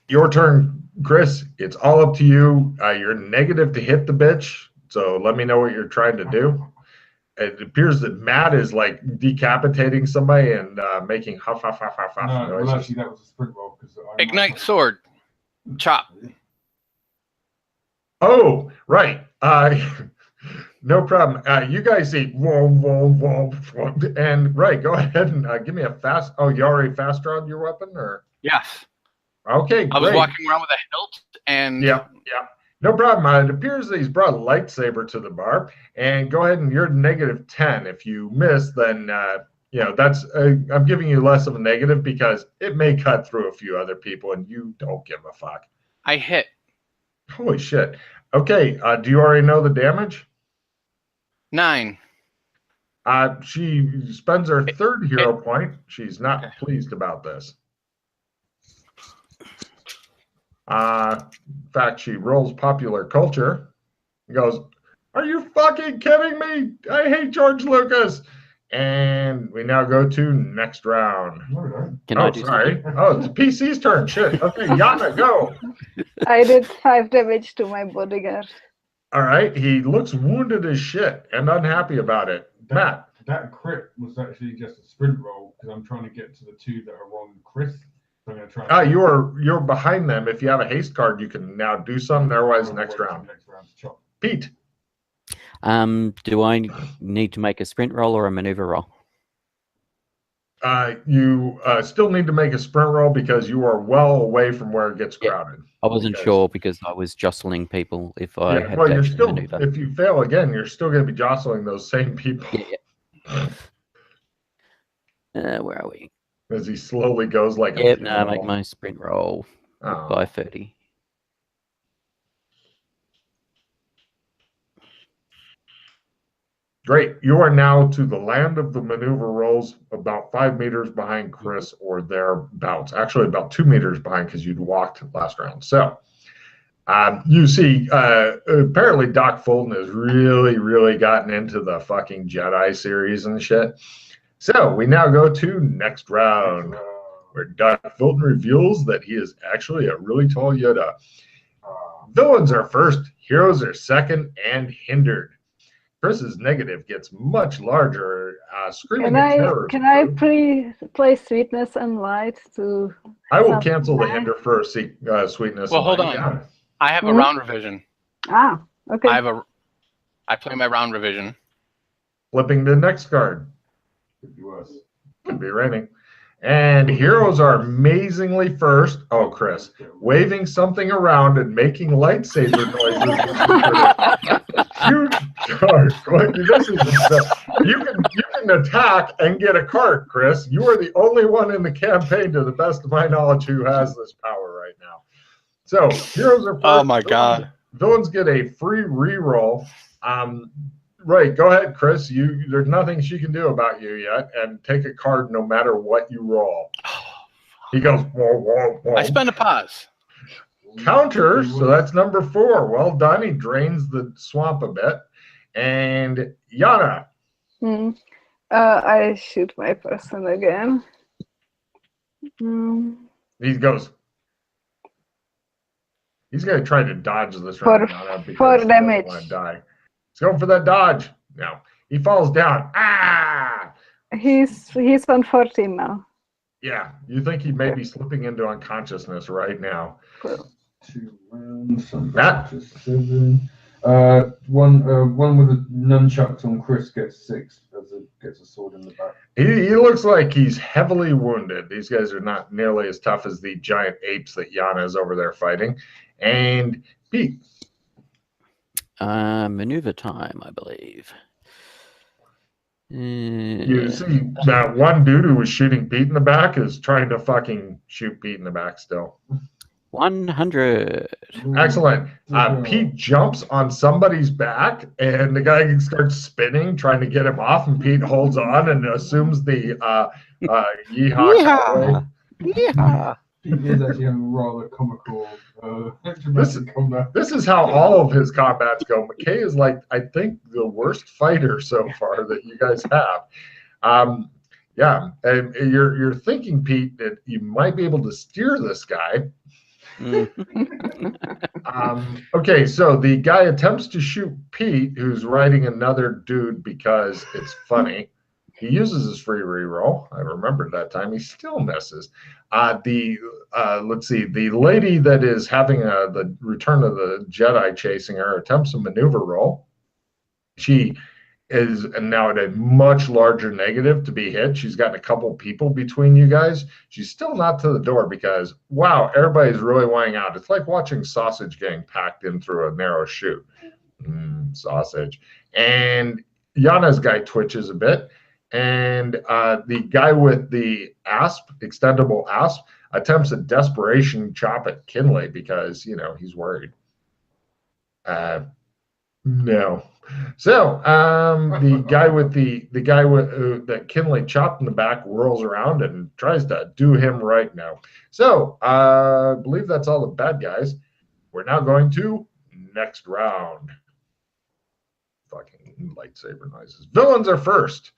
your turn, Chris. It's all up to you. You're negative to hit the bitch. So let me know what you're trying to do. It appears that Matt is like decapitating somebody and making huff, huff, huff, huff, huff No, noises. well, actually, that was a sprint roll. Ignite sword. Chop. Oh, right. No problem. You guys see, whoa, whoa, whoa, whoa, and right. Go ahead and give me a fast. Oh, you already fast drawed your weapon, or? Yes. Okay, great. I was walking around with a hilt and. Yeah. No problem. It appears that he's brought a lightsaber to the bar, and go ahead and you're -10. If you miss, then that's I'm giving you less of a negative because it may cut through a few other people, and you don't give a fuck. I hit. Holy shit. Okay. Do you already know the damage? 9. She spends her 3rd hero point. She's not pleased about this. In fact, she rolls popular culture and goes, "Are you fucking kidding me? I hate George Lucas." And we now go to next round. Can I do sorry. something? Oh, it's PC's turn. Shit. Okay, Yana, go. I did 5 damage to my bodyguard. All right. He looks wounded as shit and unhappy about it. Matt. That crit was actually just a sprint roll because I'm trying to get to the 2 that are on Chris. So I'm going to try. You're behind them. If you have a haste card, you can now do something. Otherwise, next round. Pete. Do I need to make a sprint roll or a maneuver roll? You still need to make a sprint roll because you are well away from where it gets crowded. I wasn't sure because I was jostling people. If I had well, to you're actually still, maneuver. if you fail again, you're still going to be jostling those same people. Where are we? As he slowly goes like Yep, no, make my sprint roll Oh. by 30. Great. You are now to the land of the maneuver rolls, about 5 meters behind Chris or thereabouts. Actually, about 2 meters behind because you'd walked last round. So you see, apparently Doc Fulton has really, really gotten into the fucking Jedi series and shit. So we now go to next round, where Doc Fulton reveals that he is actually a really tall Yoda. Villains are first, heroes are second, and hindered. Chris's negative gets much larger. Screaming at terror. Can I play Sweetness and Light to? I will cancel the hinder for Sweetness. Well, hold on. Yeah. I have a round revision. Ah, okay. I play my round revision. Flipping the next card. Could be worse. Could be raining. And heroes are amazingly first. Oh, Chris, waving something around and making lightsaber noises. You can attack and get a cart, Chris. You are the only one in the campaign, to the best of my knowledge, who has this power right now. So heroes are first. Oh my God. Villains get a free reroll. right. Go ahead, Chris. There's nothing she can do about you yet, and take a card no matter what you roll. He goes, whoa, whoa, whoa. I spend a pause. Counter, so that's number 4. Well done. He drains the swamp a bit. And Yana. I shoot my person again. He goes. He's going to try to dodge this round. For damage. Want to die. He's going for that dodge. No. He falls down. Ah! He's on 14 now. Yeah. You think he may be slipping into unconsciousness right now. Cool. 2 rounds. Matt. 7. One with a nunchucks on Chris gets 6 as it gets a sword in the back. He looks like he's heavily wounded. These guys are not nearly as tough as the giant apes that Yana is over there fighting. And Pete. Maneuver time, I believe. You see that one dude who was shooting Pete in the back is trying to fucking shoot Pete in the back still. 100. Excellent. Pete jumps on somebody's back, and the guy starts spinning, trying to get him off, and Pete holds on and assumes the yeehaw. Yeehaw. Pete is actually a rather comical combat. This is how all of his combats go. McKay is like, I think, the worst fighter so far that you guys have. Yeah, and you're thinking, Pete, that you might be able to steer this guy. Okay, so the guy attempts to shoot Pete, who's riding another dude because it's funny. He uses his free reroll. I remembered that time. He still misses. Let's see. The lady that is having the Return of the Jedi chasing her attempts a maneuver roll. She is now at a much larger negative to be hit. She's gotten a couple people between you guys. She's still not to the door because, wow, everybody's really weighing out. It's like watching sausage getting packed in through a narrow chute. Sausage. And Yana's guy twitches a bit. And the guy with the asp, extendable asp, attempts a desperation chop at Kinley because, he's worried. No. So the guy with that Kinley chopped in the back whirls around and tries to do him right now. So I believe that's all the bad guys. We're now going to next round. Fucking lightsaber noises. Villains are first.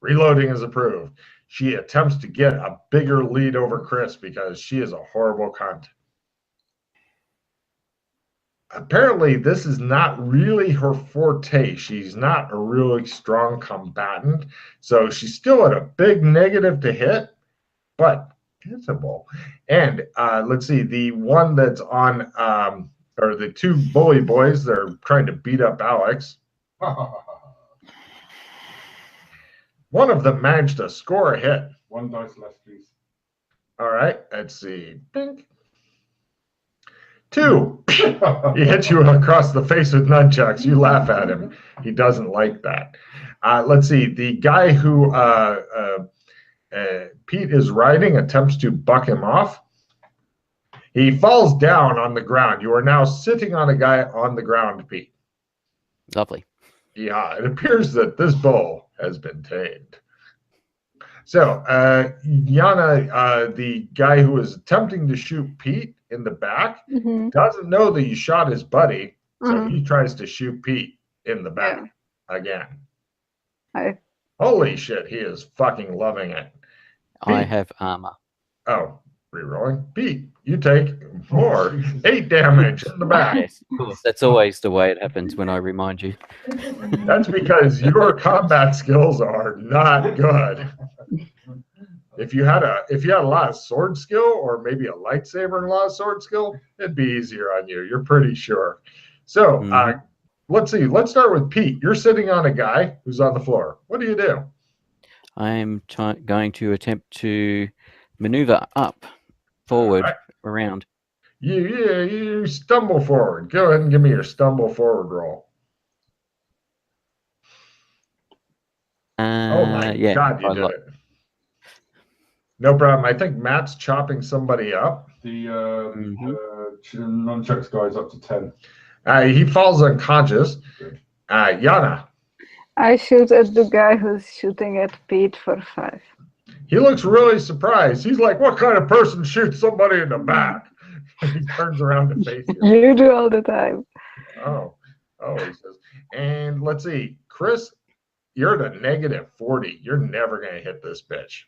Reloading is approved. She attempts to get a bigger lead over Chris because she is a horrible cunt. Apparently, this is not really her forte. She's not a really strong combatant. So she's still at a big negative to hit, but hittable. And let's see, the one that's on, or the 2 bully boys, they're trying to beat up Alex. One of them managed to score a hit. 1 dice less, please. All right, let's see. Bink. 2. He hits you across the face with nunchucks. You laugh at him. He doesn't like that. Let's see. The guy who Pete is riding attempts to buck him off. He falls down on the ground. You are now sitting on a guy on the ground, Pete. Lovely. Yeah, it appears that this bull has been tamed. So, Yana, the guy who is attempting to shoot Pete in the back, doesn't know that you shot his buddy, so he tries to shoot Pete in the back again. Holy shit, he is fucking loving it. Pete. I have armor. Oh, rerolling. Pete, you take more. 8 damage in the back. Yes, of course. That's always the way it happens when I remind you. That's because your combat skills are not good. If you had a lot of sword skill, or maybe a lightsaber and a lot of sword skill, it'd be easier on you. You're pretty sure. So let's see. Let's start with Pete. You're sitting on a guy who's on the floor. What do you do? I'm going to attempt to maneuver up, forward, around. You stumble forward. Go ahead and give me your stumble forward roll. Oh my God, you did it. No problem. I think Matt's chopping somebody up. The nunchucks guy's up to 10. He falls unconscious. Yana. I shoot at the guy who's shooting at Pete for 5. He looks really surprised. He's like, what kind of person shoots somebody in the back? And he turns around to face you. You do all the time. Oh, he says. And let's see, Chris, you're at a -40. You're never going to hit this bitch.